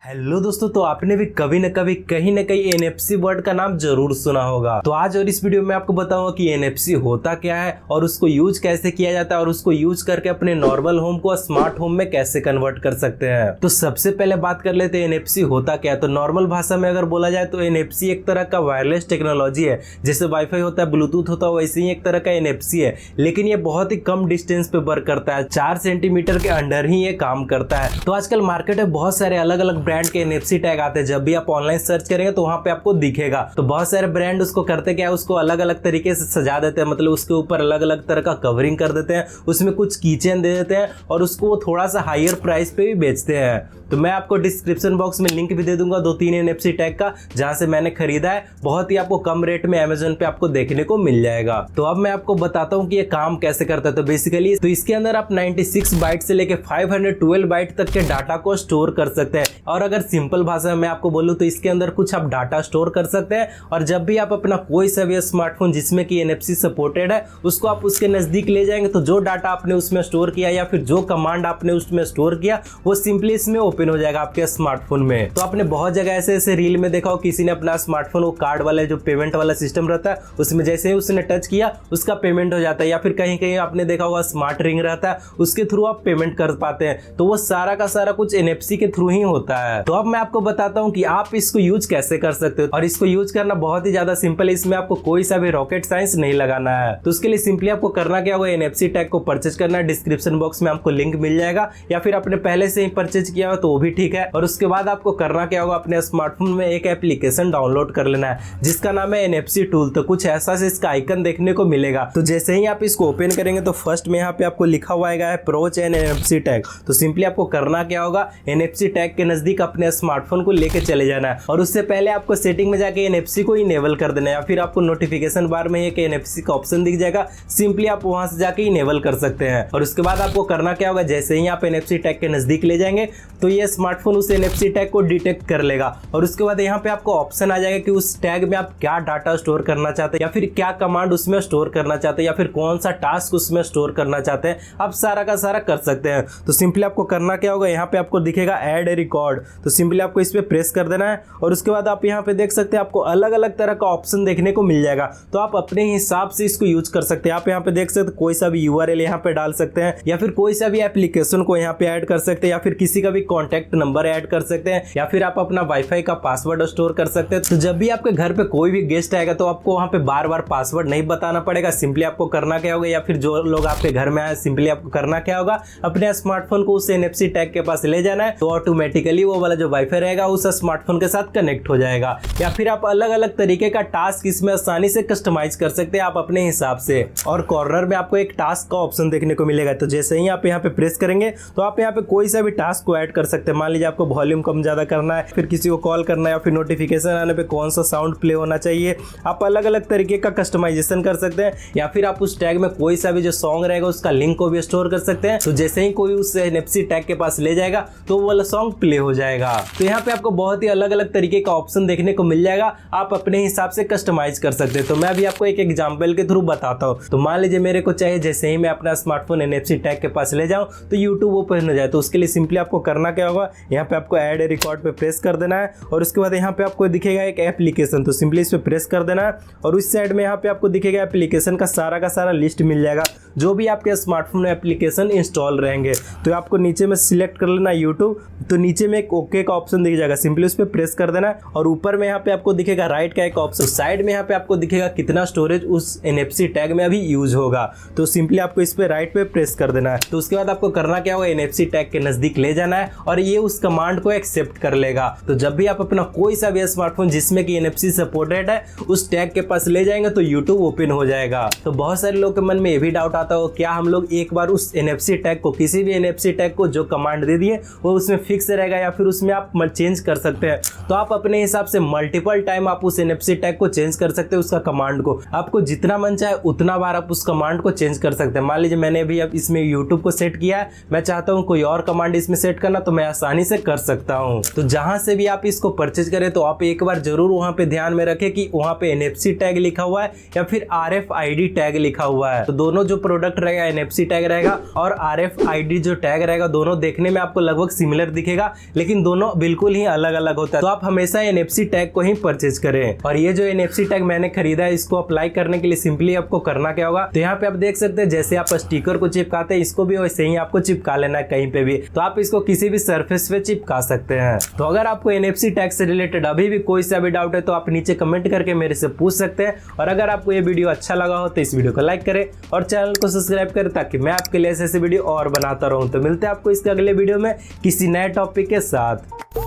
Hello दोस्तों, तो आपने भी कभी न कभी कहीं न कहीं एनएफसी वर्ड का नाम जरूर सुना होगा। तो आज और इस वीडियो में आपको बताऊंगा कि एनएफसी होता क्या है और उसको यूज कैसे किया जाता है और उसको यूज करके अपने नॉर्मल होम को स्मार्ट होम में कैसे कन्वर्ट कर सकते हैं। तो सबसे पहले बात कर लेते हैं एनएफसी होता क्या है। तो नॉर्मल भाषा में अगर बोला जाए तो एनएफसी एक तरह का वायरलेस टेक्नोलॉजी है। जैसे वाईफाई होता है, ब्लूटूथ होता है, वैसे ही एक तरह का एनएफसी है, लेकिन ये बहुत ही कम डिस्टेंस पे वर्क करता है। 4 सेंटीमीटर के अंडर ही ये काम करता है। तो आजकल मार्केट में बहुत सारे अलग अलग ब्रांड के एनएफसी टैग आते हैं। जब भी आप ऑनलाइन सर्च करेंगे तो वहां पे आपको दिखेगा। तो बहुत सारे ब्रांड उसको करते क्या है, उसको अलग अलग तरीके से सजा देते हैं, मतलब उसके ऊपर अलग अलग तरह का कवरिंग कर देते हैं, उसमें कुछ कीचेन दे देते हैं और उसको वो थोड़ा सा हायर प्राइस पे भी बेचते हैं। तो मैं आपको डिस्क्रिप्शन बॉक्स में लिंक भी दे दूंगा 2-3 एनएफसी टैग का, जहां से मैंने खरीदा है। बहुत ही आपको कम रेट में अमेजोन पे आपको देखने को मिल जाएगा। तो अब मैं आपको बताता हूँ कि ये काम कैसे करता है। तो बेसिकली तो इसके अंदर आप 96 बाइट से लेके 512 बाइट तक के डाटा को स्टोर कर सकते हैं। और अगर सिंपल भाषा में मैं आपको बोलूं तो इसके अंदर कुछ आप डाटा स्टोर कर सकते हैं। और जब भी आप अपना कोई सा भी स्मार्टफोन जिसमें कि एनएफसी सपोर्टेड है उसको आप उसके नजदीक ले जाएंगे तो जो डाटा आपने उसमें स्टोर किया या फिर जो कमांड आपने उसमें स्टोर किया वो सिंपली इसमें ओपन हो जाएगा आपके स्मार्टफोन में। तो आपने बहुत जगह ऐसे ऐसे रील में देखा हो, किसी ने अपना स्मार्टफोन वो कार्ड वाला जो पेमेंट वाला सिस्टम रहता है उसमें जैसे ही उसने टच किया उसका पेमेंट हो जाता है। या फिर कहीं कहीं आपने देखा होगा स्मार्ट रिंग रहता है, उसके थ्रू आप पेमेंट कर पाते हैं। तो वो सारा का सारा कुछ एनएफसी के थ्रू ही होता है। तो अब मैं आपको बताता हूँ कि आप इसको यूज कैसे कर सकते हो। और इसको यूज करना बहुत ही ज्यादा सिंपल है। इसमें आपको कोई सा भी रॉकेट साइंस नहीं लगाना है। तो उसके लिए सिंपली आपको करना क्या होगा, एनएफसी टैग को परचेज करना है। डिस्क्रिप्शन बॉक्स में आपको लिंक मिल जाएगा, या फिर आपने पहले से ही परचेज किया हो तो वो भी ठीक है। और उसके बाद आपको करना क्या होगा, अपने स्मार्टफोन में एक एप्लीकेशन डाउनलोड कर लेना है जिसका नाम है एनएफसी टूल। तो कुछ ऐसा से इसका आइकन देखने को मिलेगा। तो जैसे ही आप इसको ओपन करेंगे तो फर्स्ट में यहाँ पे आपको लिखा हुआ है अप्रोच एन एनएफसी टैग। तो सिंपली आपको करना क्या होगा, एनएफसी टैग के नजदीक अपने स्मार्टफोन को लेके चले जाना है। और उससे पहले आपको सेटिंग में जाके एनएफसी को इनेबल कर देना है, या फिर आपको नोटिफिकेशन बार में एक एनएफसी का ऑप्शन दिख जाएगा, सिंपली आप वहां से जाके इनेबल कर सकते हैं। और उसके बाद आपको करना क्या होगा, जैसे ही आप एनएफसी टैग के नजदीक ले जाएंगे तो ये स्मार्टफोन उस एनएफसी टैग को डिटेक्ट कर लेगा। और उसके बाद यहाँ पे आपको ऑप्शन आ जाएगा कि उस टैग में आप क्या डाटा स्टोर करना चाहते हैं, या फिर क्या कमांड उसमें स्टोर करना चाहते हैं, या फिर कौन सा टास्क उसमें स्टोर करना चाहते हैं। आप सारा का सारा कर सकते हैं। तो सिंपली आपको करना क्या होगा, यहाँ पे आपको दिखेगा ऐड ए रिकॉर्ड। तो सिंपली आपको इस पे प्रेस कर देना है। और उसके बाद आप यहाँ पे देख सकते हैं आपको अलग अलग तरह का ऑप्शन देखने को मिल जाएगा। तो आप अपने हिसाब से इसको यूज कर सकते हैं। आप यहाँ पे देख सकते हैं कोई सा भी यूआरएल यहाँ पे डाल सकते हैं, या फिर कोई सा भी एप्लीकेशन को यहाँ पे ऐड कर सकते हैं, या फिर किसी का भी कॉन्टैक्ट नंबर ऐड कर सकते हैं, या फिर आप अपना वाईफाई का पासवर्ड स्टोर कर सकते हैं। तो जब भी आपके घर पे कोई भी गेस्ट आएगा तो आपको वहाँ पे बार बार पासवर्ड नहीं बताना पड़ेगा। सिंपली आपको करना क्या होगा, या फिर जो लोग आपके घर में आए सिंपली आपको करना क्या होगा, अपने स्मार्टफोन को उस एनएफसी टैग के पास ले जाना है। तो ऑटोमेटिकली वो वाला जो वाईफाई रहेगा उस स्मार्टफोन के साथ कनेक्ट हो जाएगा। या फिर आप अलग अलग तरीके का टास्क इसमें आसानी से कस्टमाइज कर सकते हैं आप अपने हिसाब से। और कॉर्नर में आपको एक टास्क का ऑप्शन देखने को मिलेगा। तो जैसे ही आप यहाँ पे प्रेस करेंगे तो आप यहाँ पे कोई सा भी टास्क को ऐड कर सकते हैं। मान लीजिए आपको वॉल्यूम कम ज्यादा करना है, फिर किसी को कॉल करना है, या फिर नोटिफिकेशन आने पे कौन सा साउंड प्ले होना चाहिए। आप अलग अलग तरीके का कस्टमाइजेशन कर सकते हैं। या फिर आप उस टैग में कोई सा भी जो सॉन्ग रहेगा उसका लिंक को भी स्टोर कर सकते हैं। तो जैसे ही कोई उस एनएफसी टैग के पास ले जाएगा तो वो वाला सॉन्ग प्ले हो जाएगा। तो यहाँ पे आपको बहुत ही अलग अलग तरीके का ऑप्शन देखने को मिल जाएगा। आप अपने हिसाब से कस्टमाइज कर सकते हैं। तो मैं अभी आपको एक एग्जांपल के थ्रू बताता हूँ। तो मान लीजिए मेरे को चाहिए जैसे ही मैं अपना स्मार्टफोन एनएफसी टैग के पास ले जाऊँ तो यूट्यूब ओपन हो जाए। तो उसके लिए सिंपली आपको करना क्या होगा, यहाँ पे आपको ऐड ए रिकॉर्ड पे प्रेस कर देना है। और उसके बाद यहाँ पे आपको दिखेगा एक एप्लीकेशन। तो सिंपली इस पे प्रेस कर देना है। और उस साइड में यहाँ पे आपको दिखेगा एप्लीकेशन का सारा लिस्ट मिल जाएगा, जो भी आपके स्मार्टफोन में एप्लीकेशन इंस्टॉल रहेंगे। तो आपको नीचे में सिलेक्ट कर लेना यूट्यूब। तो नीचे में एक ओके का ऑप्शन दिख जाएगा, सिंपली उस पे प्रेस कर देना है। और ऊपर में यहाँ पे आपको दिखेगा राइट का एक ऑप्शन। साइड में यहाँ पे आपको दिखेगा कितना स्टोरेज उस एनएफसी टैग में अभी यूज होगा। तो सिंपली आपको इस पे राइट पे प्रेस कर देना है। तो उसके बाद आपको करना क्या होगा, एनएफसी टैग के नजदीक ले जाना है और ये उस कमांड को एक्सेप्ट कर लेगा। तो जब भी आप अपना कोई सा भी स्मार्टफोन जिसमें कि एनएफसी सपोर्टेड है उस टैग के पास ले जाएंगे तो यूट्यूब ओपन हो जाएगा। तो बहुत सारे लोग के मन में ये भी डाउट आता हो, क्या हम लोग एक बार उस एनएफसी टैग को, किसी भी एनएफसी टैग को जो कमांड दे दिए वो उसमें फिक्स रहेगा, या फिर उसमें आप चेंज कर सकते हैं। तो आप अपने हिसाब से मल्टीपल टाइम आप उस एनएफसी टैग को चेंज कर सकते हैं। उसका कमांड को आपको जितना मन चाहे उतना बार आप उस कमांड को चेंज कर सकते हैं। मान लीजिए मैंने अभी अब इसमें यूट्यूब को सेट किया है, मैं चाहता हूँ कोई और कमांड इसमें सेट करना तो मैं आसानी से कर सकता हूँ। तो जहां से भी आप इसको परचेज करें तो आप एक बार जरूर वहां पे ध्यान में रखें कि वहां पे एनएफसी टैग लिखा हुआ है या फिर RFID टैग लिखा हुआ है। तो दोनों जो प्रोडक्ट रहेगा एनएफसी टैग रहेगा और RFID जो टैग रहेगा, दोनों देखने में आपको लगभग सिमिलर दिखेगा, लेकिन लेकिन दोनों बिल्कुल ही अलग अलग होता है। तो आप हमेशा NFC टैग को ही परचेज करें। और ये जो NFC टैग मैंने खरीदा है, इसको अप्लाई करने के लिए सिंपली आपको करना क्या होगा, तो यहाँ पे आप देख सकते हैं जैसे आप स्टिकर को चिपकाते हैं, इसको भी वैसे ही आपको चिपका लेना है कहीं पे भी। तो आप इसको किसी भी सरफेस पे चिपका सकते हैं। तो अगर आपको NFC टैग से रिलेटेड अभी भी कोई सा भी डाउट है तो आप नीचे कमेंट करके मेरे से पूछ सकते हैं। और अगर आपको ये वीडियो अच्छा लगा हो तो इस वीडियो को लाइक करें और चैनल को सब्सक्राइब करें, ताकि मैं आपके लिए ऐसे वीडियो और बनाता रहूं। तो मिलते हैं आपको इसके अगले वीडियो में किसी नए टॉपिक के साथ।